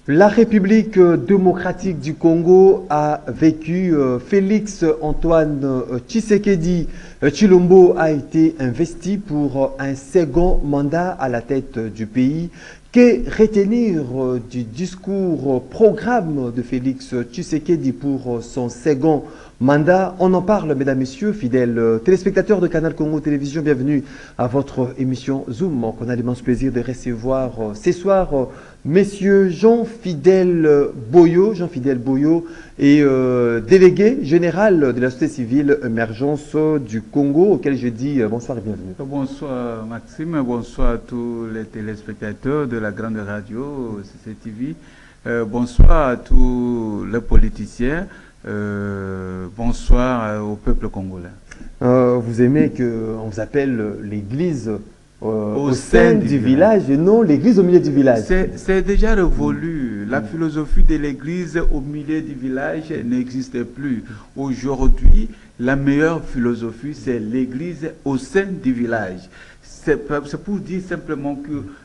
La République démocratique du Congo a vécu. Félix Antoine Tshisekedi Tshilombo a été investi pour un second mandat à la tête du pays. Que retenir du discours programme de Félix Tshisekedi pour son second mandat? On en parle, mesdames, messieurs, fidèles téléspectateurs de Canal Congo Télévision. Bienvenue à votre émission Zoom. On a l'immense plaisir de recevoir ce soir messieurs Jean-Fidèle Boyo est délégué général de la société civile Émergence du Congo, auquel je dis bonsoir et bienvenue. Bonsoir Maxime, bonsoir à tous les téléspectateurs de la grande radio CCTV, bonsoir à tous les politiciens, bonsoir au peuple congolais. Vous aimez qu'on vous appelle l'église au sein du village et non l'église au milieu du village. C'est déjà révolu. La philosophie de l'église au milieu du village n'existe plus. Aujourd'hui, la meilleure philosophie, c'est l'église au sein du village. C'est pour dire simplement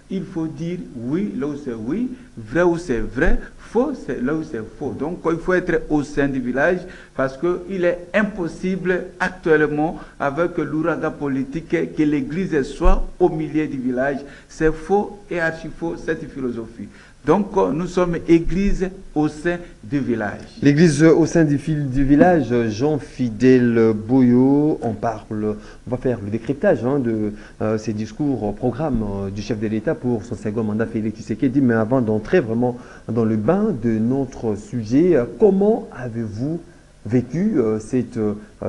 qu'il faut dire oui là où c'est oui, vrai où c'est vrai, faux c'est là où c'est faux. Donc il faut être au sein du village parce qu'il est impossible actuellement avec l'ouragan politique que l'église soit au milieu du village. C'est faux et archi faux cette philosophie. Donc, nous sommes église au sein du village. L'église au sein du village, Jean-Fidèle Boyo, on va faire le décryptage de ces discours au programme du chef de l'État pour son second mandat, Félix Tshisekedi. Mais avant d'entrer vraiment dans le bain de notre sujet, comment avez-vous vécu cette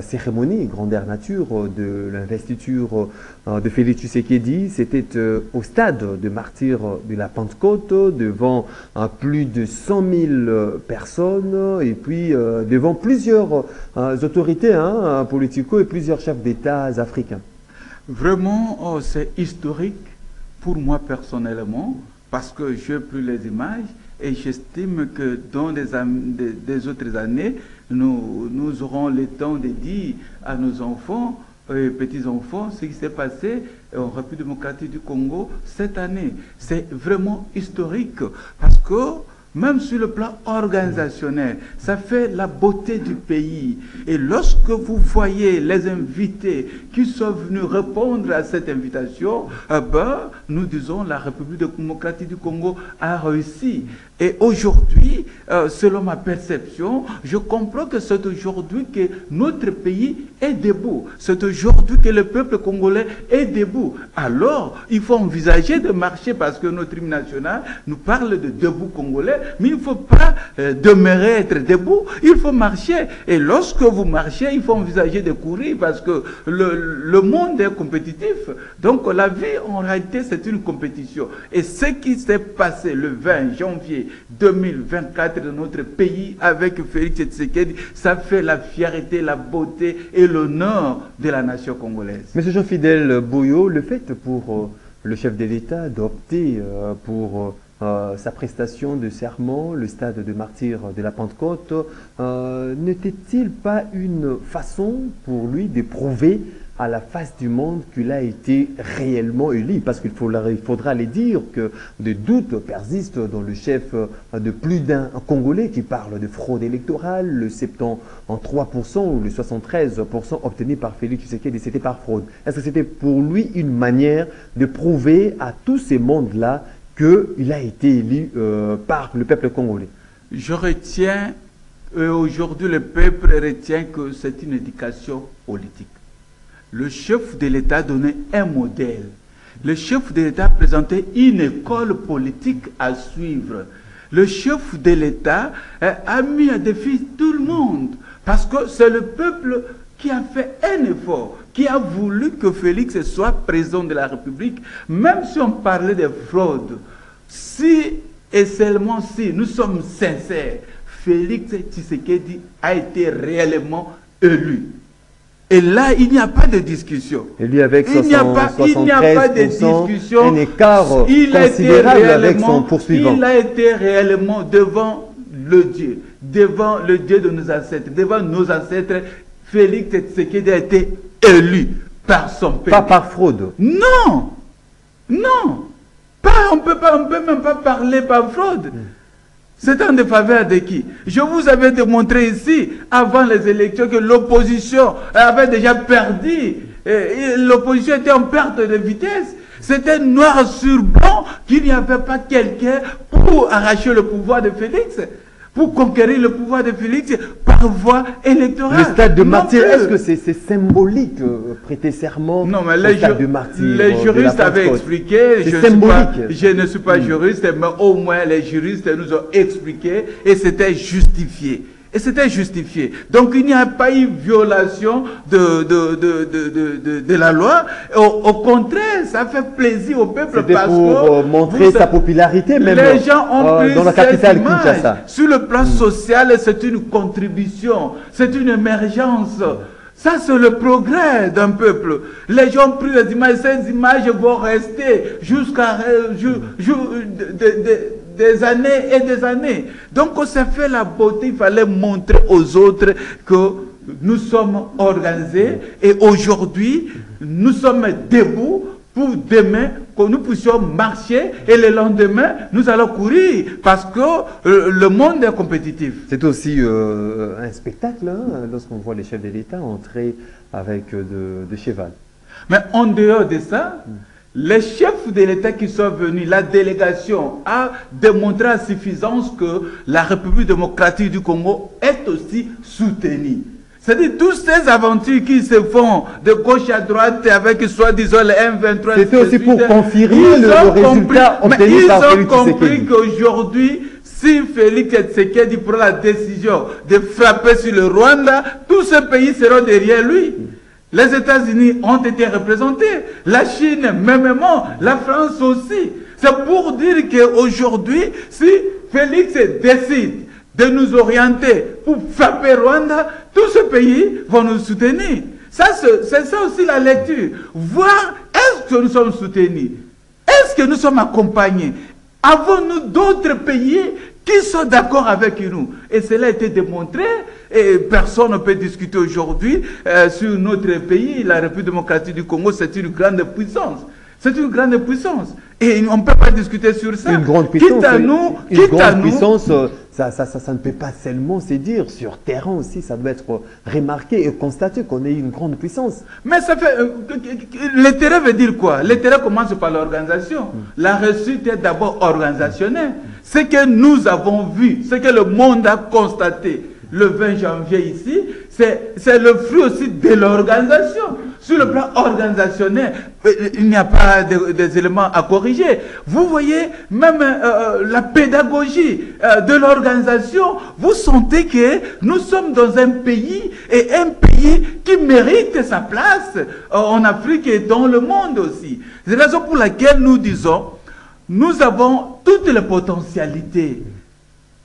cérémonie grandeur nature de l'investiture de Félix Tshisekedi? C'était au stade de martyrs de la Pentecôte, devant plus de 100 000 personnes et puis devant plusieurs autorités politico et plusieurs chefs d'État africains. Vraiment, c'est historique pour moi personnellement parce que je plus les images et j'estime que dans des autres années, nous aurons le temps de dire à nos enfants et petits-enfants ce qui s'est passé en République démocratique du Congo cette année. C'est vraiment historique parce que même sur le plan organisationnel, ça fait la beauté du pays. Et lorsque vous voyez les invités qui sont venus répondre à cette invitation, nous disons la République démocratique du Congo a réussi. Et aujourd'hui, selon ma perception, je comprends que c'est aujourd'hui que notre pays est debout. C'est aujourd'hui que le peuple congolais est debout. Alors, il faut envisager de marcher parce que notre hymne national nous parle de debout congolais, mais il ne faut pas demeurer être debout, il faut marcher. Et lorsque vous marchez, il faut envisager de courir parce que le monde est compétitif. Donc, la vie, en réalité, c'est une compétition. Et ce qui s'est passé le 20 janvier 2024 dans notre pays avec Félix Tshisekedi, ça fait la fierté, la beauté et l'honneur de la nation congolaise. Monsieur Jean-Fidèle Boyo, le fait pour le chef de l'État d'opter pour sa prestation de serment, le stade de martyrs de la Pentecôte, n'était-il pas une façon pour lui de prouver à la face du monde qu'il a été réellement élu? Parce qu'il faudra le dire que des doutes persistent dans le chef de plus d'un Congolais qui parle de fraude électorale, le 73% ou le 73% obtenu par Félix Tshisekedi, c'était par fraude. Est-ce que c'était pour lui une manière de prouver à tous ces mondes-là qu'il a été élu par le peuple congolais? Je retiens, aujourd'hui le peuple retient que c'est une éducation politique. Le chef de l'État donnait un modèle. Le chef de l'État présentait une école politique à suivre. Le chef de l'État a mis à défi tout le monde. Parce que c'est le peuple qui a fait un effort, qui a voulu que Félix soit président de la République. Même si on parlait de fraude, si et seulement si nous sommes sincères, Félix Tshisekedi a été réellement élu. Et là, il n'y a pas de discussion. Et lui, avec il n'y a pas de discussion. Un écart considérable avec son poursuivant. Il a été réellement devant le Dieu de nos ancêtres, devant nos ancêtres. Félix Tshisekedi a été élu par son peuple. Pas par fraude. Non. On peut même pas parler par fraude. C'est en défaveur de qui? Je vous avais démontré ici, avant les élections, que l'opposition avait déjà perdu. L'opposition était en perte de vitesse. C'était noir sur blanc qu'il n'y avait pas quelqu'un pour arracher le pouvoir de Félix, pour conquérir le pouvoir de Félix par voie électorale. Le stade de martyr, est-ce que c'est symbolique, prêter serment? Non, mais les juristes avaient expliqué, je ne suis pas juriste, mais au moins les juristes nous ont expliqué et c'était justifié. Et c'était justifié. Donc il n'y a pas eu violation de la loi. Au contraire, ça fait plaisir au peuple parce que... pour montrer sa popularité, même les gens ont pris dans la capitale Kinshasa. Sur le plan social, c'est une contribution, c'est une émergence. Ça, c'est le progrès d'un peuple. Les gens ont pris les images, ces images vont rester jusqu'à des années et des années. Donc, on s'est fait la beauté, il fallait montrer aux autres que nous sommes organisés et aujourd'hui, nous sommes debout pour demain que nous puissions marcher et le lendemain, nous allons courir parce que le monde est compétitif. C'est aussi un spectacle hein, lorsqu'on voit les chefs de l'État entrer avec de cheval. Mais en dehors de ça, les chefs de l'État qui sont venus, la délégation a démontré à suffisance que la République démocratique du Congo est aussi soutenue. C'est-à-dire toutes ces aventures qui se font de gauche à droite avec soi-disant les M23. C'était aussi pour confirmer le résultat obtenu par Félix Tshisekedi. Ils ont compris qu'aujourd'hui, si Félix Tshisekedi prend la décision de frapper sur le Rwanda, tous ces pays seront derrière lui. Les États-Unis ont été représentés, la Chine mêmement, la France aussi. C'est pour dire qu'aujourd'hui, si Félix décide de nous orienter pour frapper Rwanda, tous ces pays vont nous soutenir. C'est ça aussi la lecture. Voir est-ce que nous sommes soutenus? Est-ce que nous sommes accompagnés? Avons-nous d'autres pays qui sont d'accord avec nous? Et cela a été démontré et personne ne peut discuter aujourd'hui sur notre pays. La République démocratique du Congo, c'est une grande puissance. C'est une grande puissance. Et on ne peut pas discuter sur ça. Une grande puissance, quitte à nous, puissance, ça ne peut pas seulement se dire. Sur terrain aussi, ça doit être remarqué et constaté qu'on est une grande puissance. Mais ça fait... le terrain veut dire quoi? Le terrain commence par l'organisation. La réussite est d'abord organisationnelle. Ce que nous avons vu, ce que le monde a constaté le 20 janvier ici, c'est le fruit aussi de l'organisation. Sur le plan organisationnel, il n'y a pas des éléments à corriger. Vous voyez, même la pédagogie de l'organisation, vous sentez que nous sommes dans un pays, et un pays qui mérite sa place en Afrique et dans le monde aussi. C'est la raison pour laquelle nous disons, nous avons toutes les potentialités,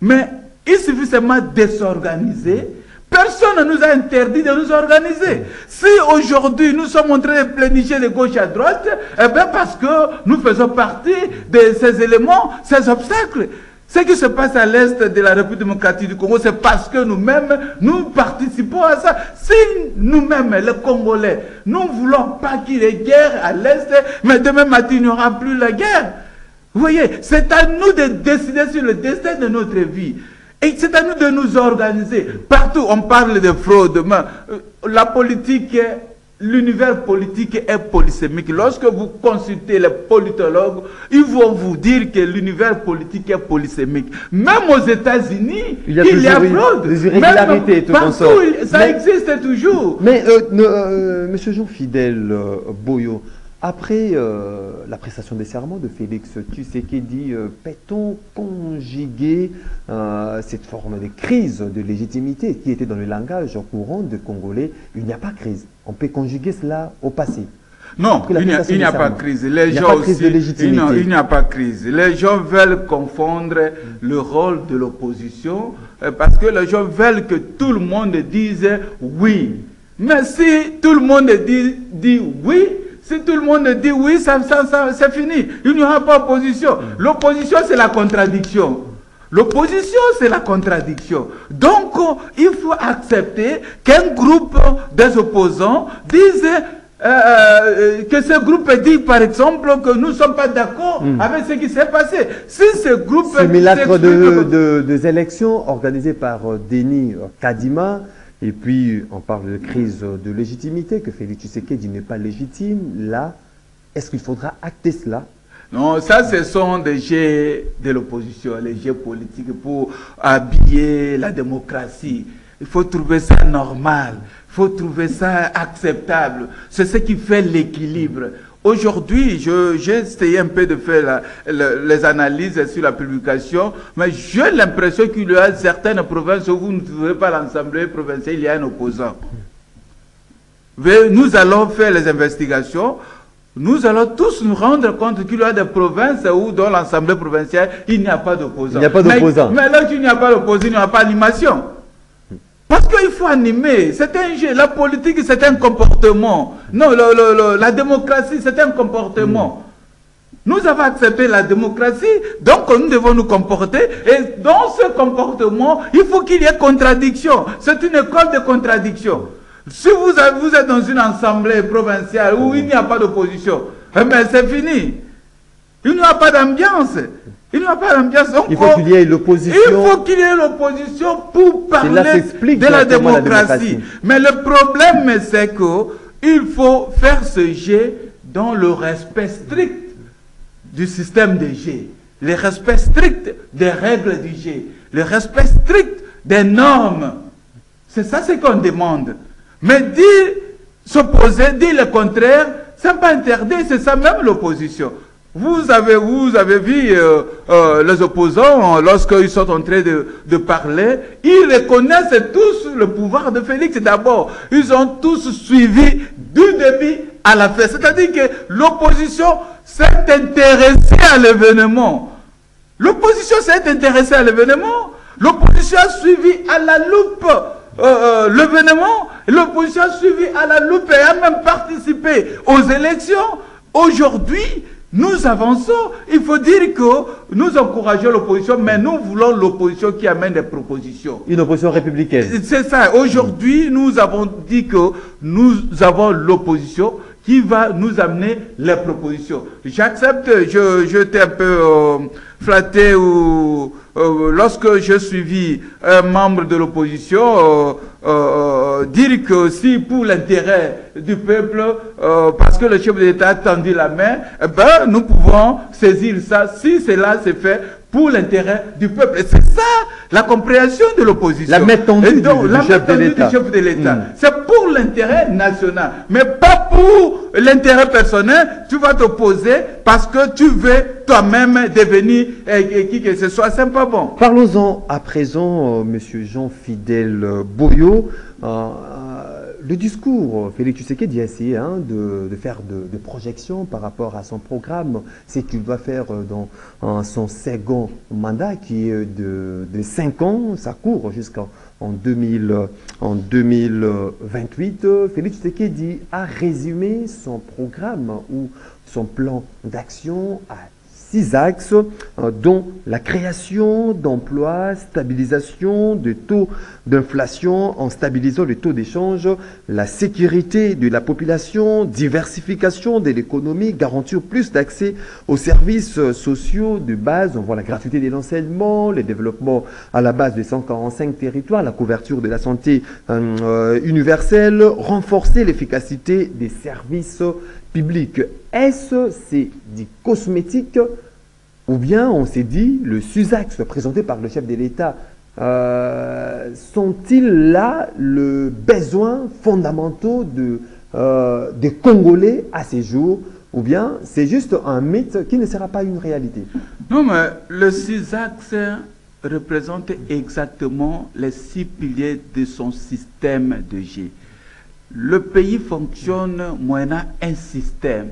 mais il suffit seulement de s'organiser. Personne ne nous a interdit de nous organiser. Si aujourd'hui nous sommes en train de plénicher de gauche à droite, eh bien parce que nous faisons partie de ces éléments, ces obstacles. Ce qui se passe à l'est de la République démocratique du Congo, c'est parce que nous-mêmes, nous participons à ça. Si nous-mêmes, les Congolais, nous ne voulons pas qu'il y ait guerre à l'est, mais demain matin, il n'y aura plus la guerre. Vous voyez, c'est à nous de décider sur le destin de notre vie. Et c'est à nous de nous organiser. Partout, on parle de fraude. La politique, l'univers politique est polysémique. Lorsque vous consultez les politologues, ils vont vous dire que l'univers politique est polysémique. Même aux États-Unis, il y a fraude. Des irrégularités, même partout, ça existe toujours. Mais, Monsieur Jean-Fidèle Boyo, après la prestation des serments de Félix Tshisekedi, peut-on conjuguer cette forme de crise de légitimité qui était dans le langage courant des Congolais? Il n'y a pas de crise. On peut conjuguer cela au passé. Non, il n'y a pas de crise. Les gens aussi, il n'y a pas de crise. Les gens veulent confondre le rôle de l'opposition parce que les gens veulent que tout le monde dise oui. Mais si tout le monde dit oui, si tout le monde dit oui, c'est fini. Il n'y aura pas d'opposition. L'opposition, c'est la contradiction. L'opposition, c'est la contradiction. Donc, il faut accepter qu'un groupe des opposants dise que ce groupe dit par exemple que nous ne sommes pas d'accord avec ce qui s'est passé. Si ce groupe... Simulacre des élections organisées par Denis Kadima, et puis on parle de crise de légitimité, que Félix Tshisekedi n'est pas légitime. Là, est-ce qu'il faudra acter cela? Non, ça, ce sont des jets de l'opposition, les jets politiques pour habiller la démocratie. Il faut trouver ça normal, il faut trouver ça acceptable. C'est ce qui fait l'équilibre. Aujourd'hui, j'ai essayé un peu de faire les analyses sur la publication, mais j'ai l'impression qu'il y a certaines provinces où vous ne trouvez pas l'Assemblée provinciale, il y a un opposant. Nous allons faire les investigations. Nous allons tous nous rendre compte qu'il y a des provinces où dans l'Assemblée provinciale, il n'y a pas d'opposant. Il n'y a pas d'opposant. Mais là, il n'y a pas d'opposant, il n'y a pas d'animation. Parce qu'il faut animer. C'est un jeu. La politique, c'est un comportement. Non, la démocratie, c'est un comportement. Nous avons accepté la démocratie, donc nous devons nous comporter. Et dans ce comportement, il faut qu'il y ait contradiction. C'est une école de contradiction. Si vous êtes dans une assemblée provinciale où il n'y a pas d'opposition, eh bien c'est fini. Il n'y a pas d'ambiance. Il n'y a pas d'ambiance. Il faut qu'il y ait l'opposition. Il faut qu'il y ait l'opposition pour parler de la démocratie. Mais le problème, c'est qu'il faut faire ce jet dans le respect strict du système de jet, le respect strict des règles du jet, le respect strict des normes. C'est ça ce qu'on demande. Mais dire, s'opposer, dire le contraire, ce n'est pas interdit, c'est ça même l'opposition. Vous avez vu les opposants, lorsqu'ils sont en train de parler, ils reconnaissent tous le pouvoir de Félix d'abord. Ils ont tous suivi du début à la fin. C'est-à-dire que l'opposition s'est intéressée à l'événement. L'opposition s'est intéressée à l'événement. L'opposition a suivi à la loupe l'événement. L'opposition a suivi à la loupe et a même participé aux élections. Aujourd'hui, nous avançons. Il faut dire que nous encourageons l'opposition, mais nous voulons l'opposition qui amène des propositions. Une opposition républicaine. C'est ça. Aujourd'hui, nous avons dit que nous avons l'opposition qui va nous amener les propositions. J'accepte, j'étais un peu flatté lorsque je suivis un membre de l'opposition dire que si pour l'intérêt du peuple, parce que le chef de l'État a tendu la main, eh ben, nous pouvons saisir ça si cela se fait pour l'intérêt du peuple. Et c'est ça la compréhension de l'opposition. La main tendue du chef de l'État. C'est pour l'intérêt national, mais pas pour l'intérêt personnel. Tu vas t'opposer parce que tu veux toi-même devenir qui que ce soit. C'est pas bon. Parlons-en à présent, Monsieur Jean-Fidèle Boyo. Le discours, Félix Tshisekedi a essayé de faire de projections par rapport à son programme, c'est qu'il doit faire dans son second mandat qui est de 5 ans, ça court jusqu'en 2028. Félix Tshisekedi a résumé son programme ou son plan d'action à 6 axes, dont la création d'emplois, stabilisation des taux d'inflation en stabilisant le taux d'échange, la sécurité de la population, diversification de l'économie, garantir plus d'accès aux services sociaux de base, on voit la gratuité de l'enseignement, le développement à la base de 145 territoires, la couverture de la santé universelle, renforcer l'efficacité des services public. Est-ce c'est dit cosmétique ou bien on s'est dit le SUSAX présenté par le chef de l'État sont-ils là le besoin fondamentaux des Congolais à ces jours ou bien c'est juste un mythe qui ne sera pas une réalité? Non, mais le SUSAX représente exactement les 6 piliers de son système de G. Le pays fonctionne moyennant un système.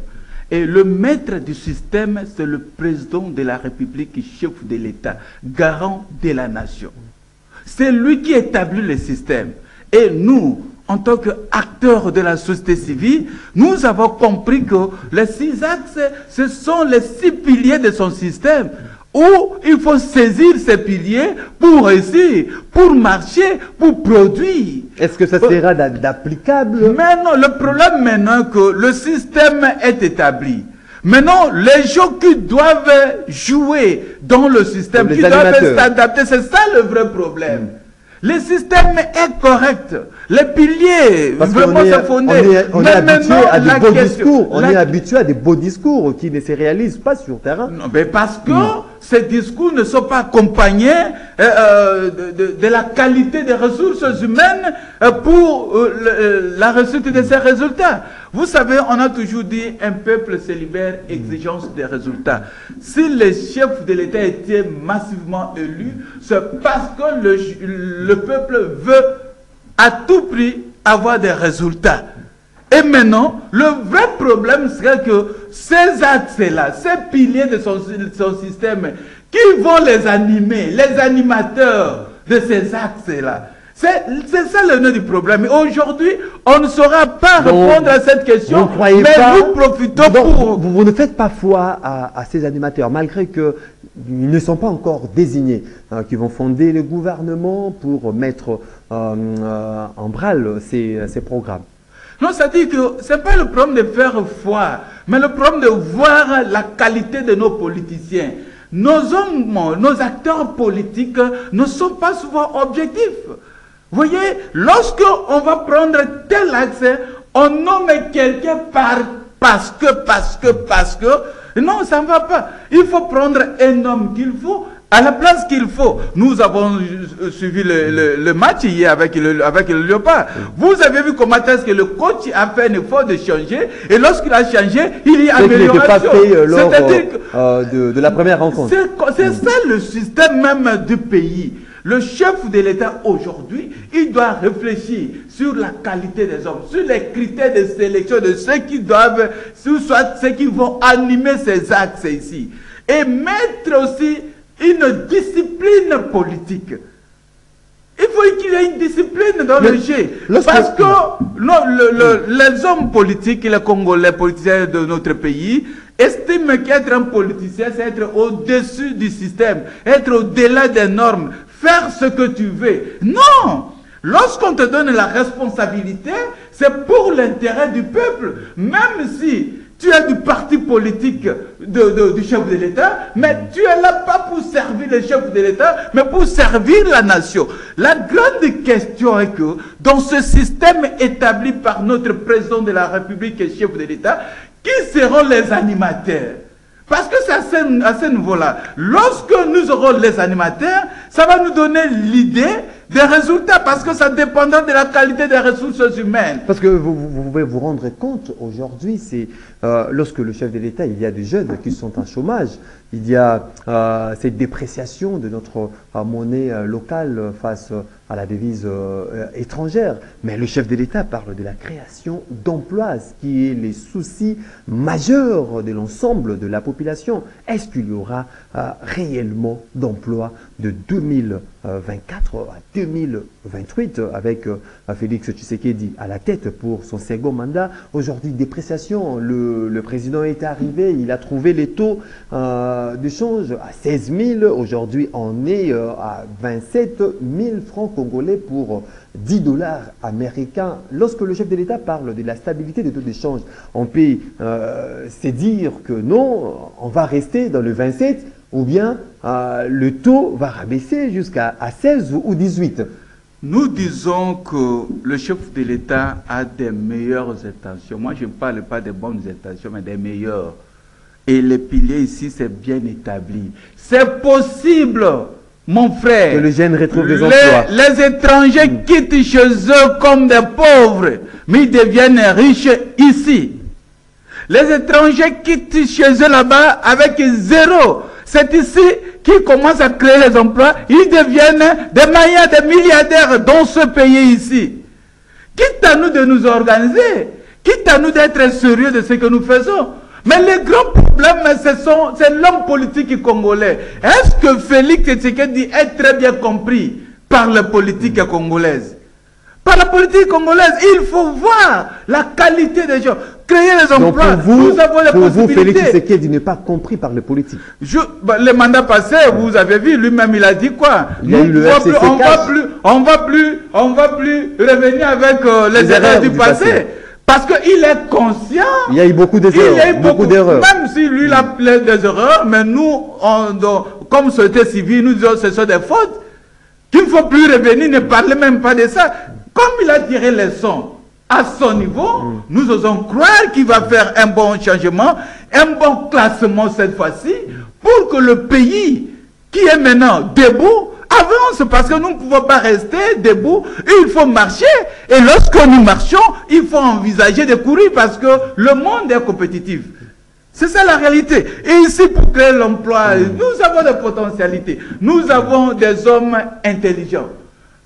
Et le maître du système, c'est le président de la République, chef de l'État, garant de la nation. C'est lui qui établit le système. Et nous, en tant qu'acteurs de la société civile, nous avons compris que les 6 axes, ce sont les 6 piliers de son système. où il faut saisir ces piliers pour réussir, pour marcher, pour produire. Est-ce que ça sera d'applicable? Mais non, le problème maintenant que le système est établi. Maintenant, les gens qui doivent jouer dans le système, qui doivent s'adapter, c'est ça le vrai problème. Le système est correct. Les piliers, vraiment se fonder. On est habitué à des beaux discours. On est habitué à des beaux discours qui ne se réalisent pas sur le terrain. Non, mais parce que ces discours ne sont pas accompagnés de la qualité des ressources humaines pour la réussite de ces résultats. Vous savez, on a toujours dit un peuple se libère, exigence des résultats. Si les chefs de l'État étaient massivement élus, c'est parce que le peuple veut à tout prix avoir des résultats. Et maintenant, le vrai problème serait que ces axes-là, ces piliers de son système, qui vont les animer, les animateurs de ces axes-là, c'est ça le nœud du problème. Aujourd'hui, on ne saura pas répondre à cette question, mais nous profitons pour... Vous ne faites pas foi à ces animateurs, malgré qu'ils ne sont pas encore désignés, qui vont fonder le gouvernement pour mettre en branle ces programmes. Non, c'est-à-dire que ce n'est pas le problème de faire foi, mais le problème de voir la qualité de nos politiciens. Nos hommes, nos acteurs politiques ne sont pas souvent objectifs. Vous voyez, lorsque on va prendre tel axe, on nomme quelqu'un parce que, non, ça ne va pas. Il faut prendre un homme qu'il faut à la place qu'il faut. Nous avons suivi le match hier avec le Léopard. Vous avez vu comment est-ce que le coach a fait un effort de changer, et lorsqu'il a changé, il y a amélioration. C'est-à-dire de la première rencontre. C'est ça le système même du pays. Le chef de l'État aujourd'hui, il doit réfléchir sur la qualité des hommes, sur les critères de sélection de ceux qui doivent, soit ceux qui vont animer ces axes ici. Et mettre aussi une discipline politique. Il faut qu'il y ait une discipline dans le jeu. Parce que les hommes politiques, les Congolais politiciens de notre pays, estiment qu'être un politicien, c'est être au-dessus du système, être au-delà des normes, faire ce que tu veux. Non! Lorsqu'on te donne la responsabilité, c'est pour l'intérêt du peuple. Même si tu es du parti politique du chef de l'État, mais tu es là pas pour servir le chef de l'État, mais pour servir la nation. La grande question est que dans ce système établi par notre président de la République et chef de l'État, qui seront les animateurs? Parce que c'est à ce niveau-là. Lorsque nous aurons les animateurs, ça va nous donner l'idée des résultats, parce que ça dépendra de la qualité des ressources humaines. Parce que vous pouvez vous rendre compte, aujourd'hui, c'est lorsque le chef de l'État, il y a des jeunes qui sont en chômage, il y a cette dépréciation de notre monnaie locale face à la devise étrangère. Mais le chef de l'État parle de la création d'emplois, ce qui est le souci majeur de l'ensemble de la population. Est-ce qu'il y aura réellement d'emplois de 2024 à 2028 avec Félix Tshisekedi à la tête pour son second mandat? Aujourd'hui, dépréciation. Le président est arrivé, il a trouvé les taux de change à 16 000. Aujourd'hui, on est à 27 000 francs congolais pour 10 dollars américains. Lorsque le chef de l'État parle de la stabilité des taux d'échange, on peut se dire que non, on va rester dans le 27, ou bien le taux va rabaisser jusqu'à 16 ou 18. Nous disons que le chef de l'État a des meilleures intentions. Moi, je ne parle pas des bonnes intentions, mais des meilleures. Et les piliers ici, c'est bien établi. C'est possible, mon frère. Que le jeune retrouve des emplois. Les étrangers quittent chez eux comme des pauvres, mais ils deviennent riches ici. Les étrangers quittent chez eux là-bas avec zéro. C'est ici qu'ils commencent à créer les emplois. Ils deviennent des maillards, des milliardaires dans ce pays ici. Quitte à nous de nous organiser, quitte à nous d'être sérieux de ce que nous faisons. Mais le grand problème, c'est l'homme politique congolais. Est-ce que Félix Tshisekedi est très bien compris par la politique congolaise? Par la politique congolaise, il faut voir la qualité des gens. créer les Donc emplois. Nous avons les pour vous, Félix possibilités. Tshisekedi n'est pas compris par les politiques. Les mandats passés, vous avez vu, lui-même il a dit quoi? Il y a eu le FCC On va plus revenir avec les erreurs du passé. Parce qu'il est conscient. Il y a eu beaucoup d'erreurs. Même si lui il a plein des erreurs, mais nous, comme société civile, nous disons que ce sont des fautes. Qu'il ne faut plus revenir, ne parler même pas de ça. Comme il a tiré les leçons à son niveau, nous osons croire qu'il va faire un bon changement, un bon classement cette fois-ci, pour que le pays qui est maintenant debout avance, parce que nous ne pouvons pas rester debout, il faut marcher. Et lorsque nous marchons, il faut envisager de courir parce que le monde est compétitif. C'est ça la réalité. Et ici, pour créer l'emploi, nous avons des potentialités. Nous avons des hommes intelligents.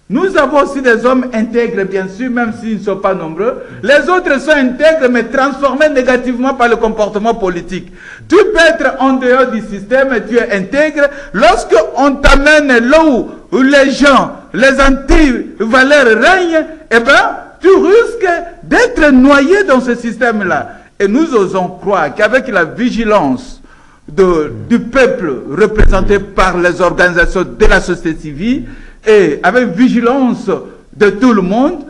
Nous avons aussi des hommes intègres, bien sûr, même s'ils ne sont pas nombreux. Les autres sont intègres, mais transformés négativement par le comportement politique. Tu peux être en dehors du système et tu es intègre. Lorsqu'on t'amène là où les gens, les anti-valeurs règnent, eh bien, tu risques d'être noyé dans ce système-là. Et nous osons croire qu'avec la vigilance du peuple représenté par les organisations de la société civile, et avec vigilance de tout le monde,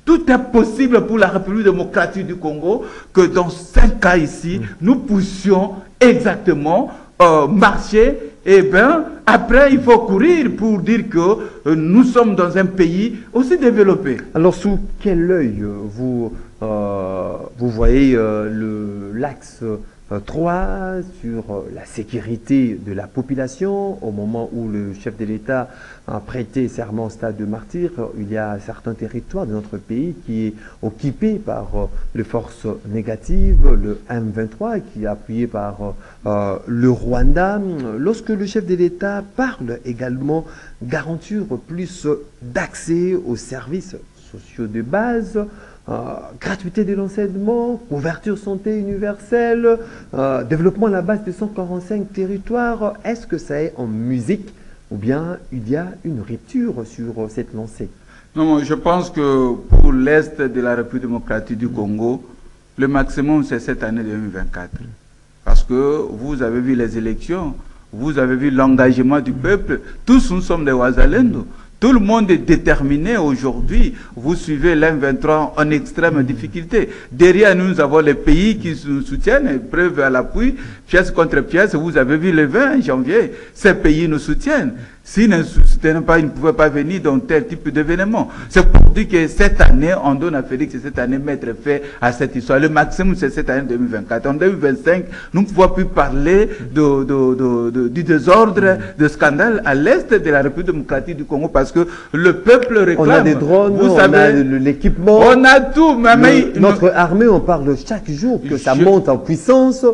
tout est possible pour la République démocratique du Congo que dans 5 cas ici, nous puissions exactement marcher. Et bien, après, il faut courir pour dire que nous sommes dans un pays aussi développé. Alors, sous quel œil vous voyez l'axe 3 sur la sécurité de la population au moment où le chef de l'État a prêté serment au stade de martyr? Il y a certains territoires de notre pays qui est occupé par les forces négatives, le M23 qui est appuyé par le Rwanda. Lorsque le chef de l'État parle également garantir plus d'accès aux services sociaux de base, gratuité de l'enseignement, couverture santé universelle, développement à la base de 145 territoires. Est-ce que ça est en musique ou bien il y a une rupture sur cette lancée? Non, je pense que pour l'Est de la République démocratique du Congo, le maximum c'est cette année 2024. Parce que vous avez vu les élections, vous avez vu l'engagement du peuple, tous nous sommes des Ouazalendo. Tout le monde est déterminé aujourd'hui. Vous suivez l'M23 en extrême difficulté. Derrière nous, nous avons les pays qui nous soutiennent, preuve à l'appui, pièce contre pièce. Vous avez vu le 20 janvier, ces pays nous soutiennent. S'ils ne nous soutiennent pas, ils ne pouvaient pas venir dans tel type d'événement. C'est pour dire que cette année, on donne à Félix cette année mettre fait à cette histoire. Le maximum, c'est cette année 2024. En 2025, nous ne pouvons plus parler du désordre, de scandale à l'est de la République démocratique du Congo parce que le peuple réclame. On a des drones, vous on savez, a l'équipement. On a tout. Notre armée, on parle chaque jour que ça monte en puissance.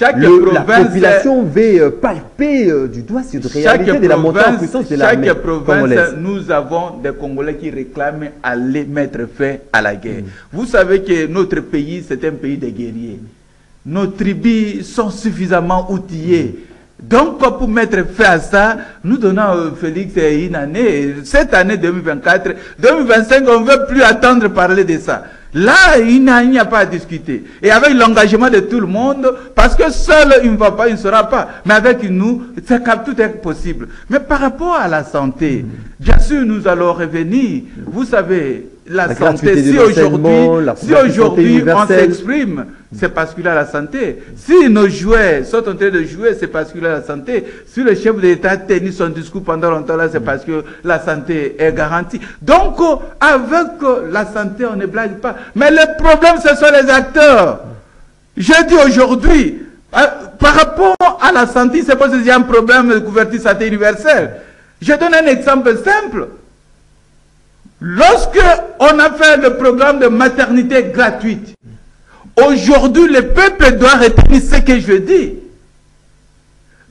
La population veut palper du doigt cette réalité de la montée en puissance de l'armée congolaise. Chaque province, nous avons des Congolais qui réclament aller mettre fin à la guerre. Vous savez que notre pays, c'est un pays de guerriers. Nos tribus sont suffisamment outillées. Donc, pour mettre fin à ça, nous donnons Félix une année, cette année 2024, 2025, on ne veut plus attendre parler de ça. Là, il n'y a pas à discuter. Et avec l'engagement de tout le monde, parce que seul, il ne va pas, il ne sera pas. Mais avec nous, tout est possible. Mais par rapport à la santé, bien sûr, nous allons revenir. Vous savez, la santé, si aujourd'hui on s'exprime, c'est parce qu'il a la santé. Si nos joueurs sont en train de jouer, c'est parce qu'il a la santé. Si le chef de l'État a tenu son discours pendant longtemps, là, c'est parce que la santé est garantie. Donc, avec la santé, on ne blague pas. Mais le problème, ce sont les acteurs. Je dis aujourd'hui, par rapport à la santé, c'est parce qu'il y a un problème de couverture santé universelle. Je donne un exemple simple. Lorsque on a fait le programme de maternité gratuite, aujourd'hui, le peuple doit retenir ce que je dis.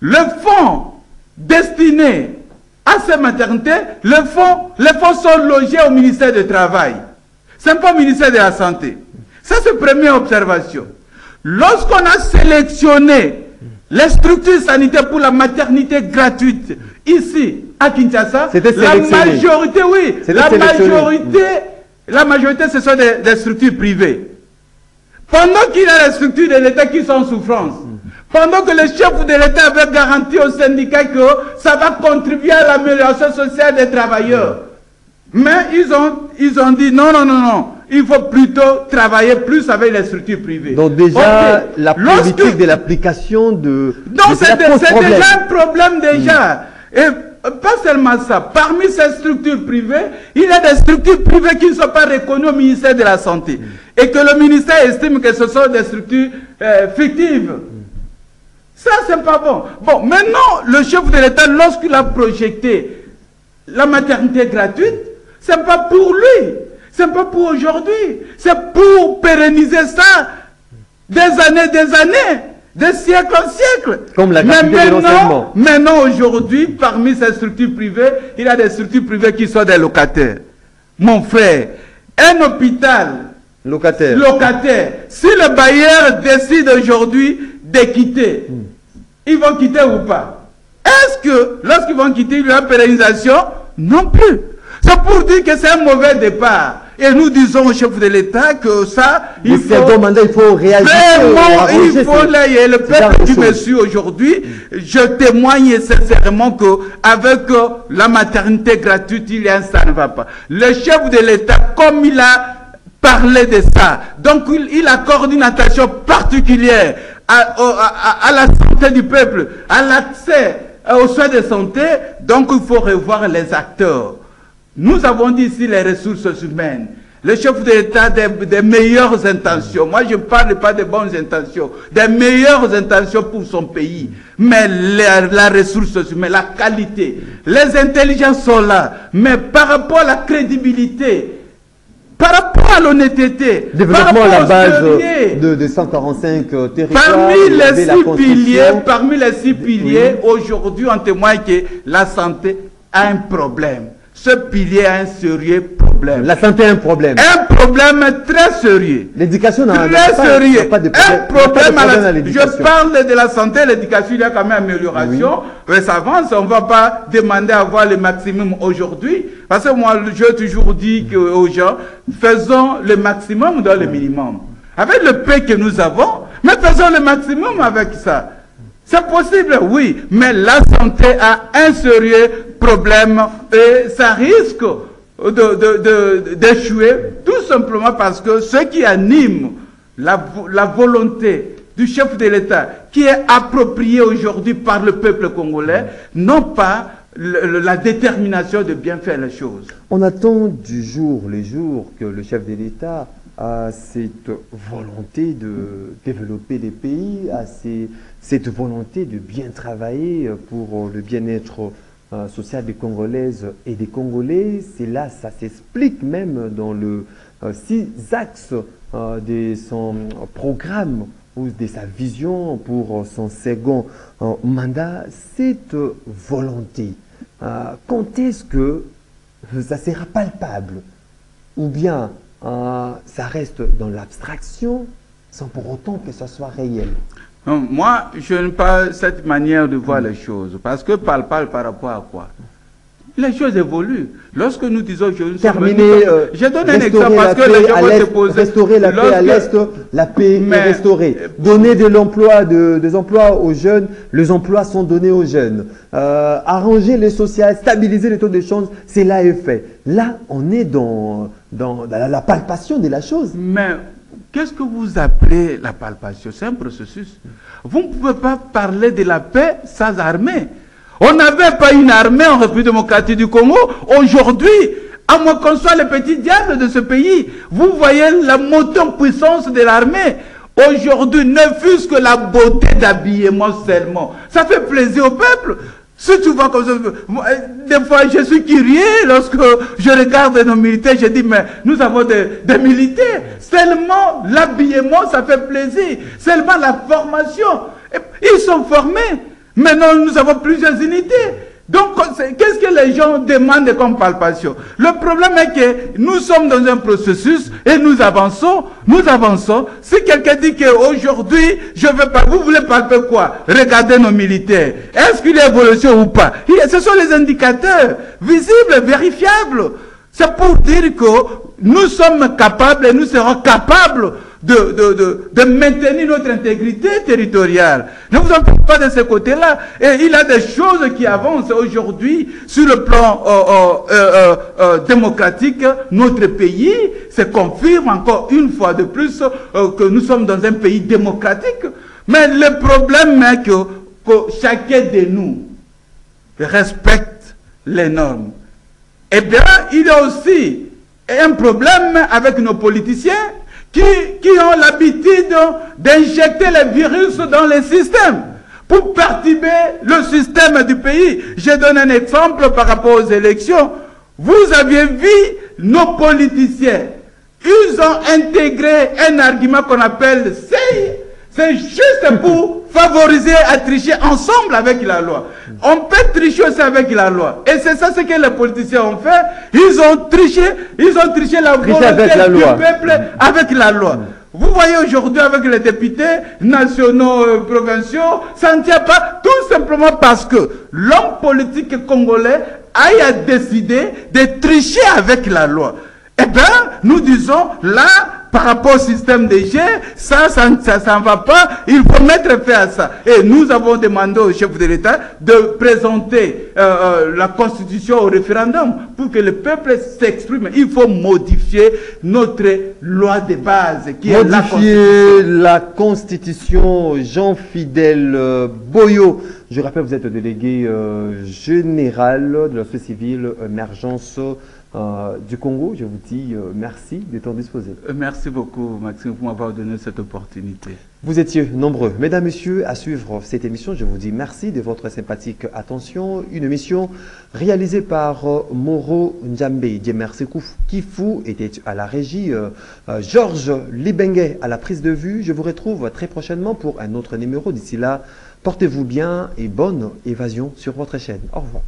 Le fonds destiné à ces maternités, les fonds sont logés au ministère du Travail. Ce n'est pas au ministère de la Santé. Ça, c'est la première observation. Lorsqu'on a sélectionné les structures sanitaires pour la maternité gratuite, ici, à Kinshasa, la majorité, oui, la majorité, ce sont des structures privées. Pendant qu'il y a les structures de l'État qui sont en souffrance, pendant que le chef de l'État avait garanti aux syndicats que ça va contribuer à l'amélioration sociale des travailleurs. Mais ils ont dit non, non, non, non. Il faut plutôt travailler plus avec les structures privées. Donc déjà, la politique de l'application de... Donc c'est déjà un problème déjà. Et pas seulement ça. Parmi ces structures privées, il y a des structures privées qui ne sont pas reconnues au ministère de la Santé. Et que le ministère estime que ce sont des structures fictives. Ça, c'est pas bon. Bon, maintenant, le chef de l'État, lorsqu'il a projeté la maternité gratuite, c'est pas pour lui. C'est pas pour aujourd'hui. C'est pour pérenniser ça des années, des siècles en siècles. Comme la gratuité de l'enseignement. Maintenant, aujourd'hui, parmi ces structures privées, il y a des structures privées qui sont des locataires. Mon frère, un hôpital locataire. Si le bailleur décide aujourd'hui de quitter, ils vont quitter ou pas? Est-ce que lorsqu'ils vont quitter, il y aura pérennisation? Non plus. C'est pour dire que c'est un mauvais départ. Et nous disons au chef de l'État que ça, il faut réagir. Il faut l'ayer. Le peuple qui me suit aujourd'hui, je témoigne sincèrement qu'avec la maternité gratuite, ça ne va pas. Le chef de l'État, comme il a parlé de ça, donc il accorde une attention particulière à la santé du peuple, à l'accès aux soins de santé, donc il faut revoir les acteurs. Nous avons dit ici les ressources humaines. Le chef de l'État a des meilleures intentions. Moi, je ne parle pas de bonnes intentions. Des meilleures intentions pour son pays. Mais la ressource humaine, la qualité, les intelligences sont là. Mais par rapport à la crédibilité, par rapport à l'honnêteté, développement à la base de 145 territoires. Parmi les six piliers, aujourd'hui, on témoigne que la santé a un problème. Ce pilier a un sérieux problème. La santé a un problème. Un problème très sérieux. L'éducation n'a pas de problème. Je parle de la santé, l'éducation, il y a quand même amélioration. Oui. Ça avance, on ne va pas demander à avoir le maximum aujourd'hui. Parce que moi, je toujours dis aux gens, faisons le maximum dans le minimum. Avec le peu que nous avons, mais faisons le maximum avec ça. C'est possible, oui, mais la santé a un sérieux problème et ça risque d'échouer tout simplement parce que ce qui anime la volonté du chef de l'État, qui est appropriée aujourd'hui par le peuple congolais, non pas la détermination de bien faire les choses. On attend du jour le jour que le chef de l'État a cette volonté de développer les pays, a cette volonté de bien travailler pour le bien-être social des Congolaises et des Congolais. C'est là, ça s'explique même dans le 6 axes de son programme ou de sa vision pour son second mandat, cette volonté. Quand est-ce que ça sera palpable? Ou bien ça reste dans l'abstraction sans pour autant que ça soit réel? Non, moi, je n'aime pas cette manière de voir les choses. Parce que par rapport à quoi? Les choses évoluent. Lorsque nous disons que je donne un exemple parce que les gens vont se poser. Restaurer la paix à l'Est, la paix est restaurée. Donner de l'emploi, des emplois aux jeunes, les emplois sont donnés aux jeunes. Arranger les sociales, stabiliser les taux de change, c'est là est fait. Là, on est dans la palpation de la chose. Mais qu'est-ce que vous appelez la palpation? C'est un processus. Vous ne pouvez pas parler de la paix sans armée. On n'avait pas une armée en République démocratique du Congo. Aujourd'hui, à moins qu'on soit les petits diables de ce pays, vous voyez la montée en puissance de l'armée. Aujourd'hui, ne fût-ce que la beauté d'habillement seulement. Ça fait plaisir au peuple. Si tu vois comme ça, des fois je suis curieux lorsque je regarde nos militaires, je dis mais nous avons des militaires. Seulement l'habillement, ça fait plaisir. Seulement la formation. Ils sont formés. Maintenant, nous avons plusieurs unités. Donc, qu'est-ce que les gens demandent comme palpation? Le problème est que nous sommes dans un processus et nous avançons. Si quelqu'un dit qu'aujourd'hui, je veux pas, vous voulez palper quoi? Regardez nos militaires. Est-ce qu'il y a évolution ou pas? Ce sont les indicateurs visibles, vérifiables. C'est pour dire que nous sommes capables et nous serons capables de maintenir notre intégrité territoriale. Ne vous en faites pas de ce côté-là. Et il y a des choses qui avancent aujourd'hui sur le plan démocratique. Notre pays se confirme encore une fois de plus que nous sommes dans un pays démocratique. Mais le problème est que chacun de nous respecte les normes. Eh bien, il y a aussi un problème avec nos politiciens qui ont l'habitude d'injecter les virus dans les systèmes pour perturber le système du pays. Je donne un exemple par rapport aux élections. Vous aviez vu nos politiciens. Ils ont intégré un argument qu'on appelle CEI. C'est juste pour favoriser à tricher ensemble avec la loi. On peut tricher aussi avec la loi. Et c'est ça ce que les politiciens ont fait. Ils ont triché la volonté du peuple avec la loi. Vous voyez aujourd'hui avec les députés nationaux, provinciaux, ça ne tient pas tout simplement parce que l'homme politique congolais a décidé de tricher avec la loi. Eh bien, nous disons là, par rapport au système des G, ça ne va pas, il faut mettre fin à ça. Et nous avons demandé au chef de l'État de présenter la Constitution au référendum pour que le peuple s'exprime. Il faut modifier notre loi de base qui est la Constitution. La Constitution, Jean-Fidèle Boyo. Je rappelle, vous êtes délégué général de la société civile Émergence du Congo. Je vous dis merci de temps disposé. Merci beaucoup, Maxime, pour m'avoir donné cette opportunité. Vous étiez nombreux, mesdames, messieurs, à suivre cette émission. Je vous dis merci de votre sympathique attention. Une émission réalisée par Moro Njambe. Diemerse Kifou était à la régie. Georges Libengue à la prise de vue. Je vous retrouve très prochainement pour un autre numéro. D'ici là, portez-vous bien et bonne évasion sur votre chaîne. Au revoir.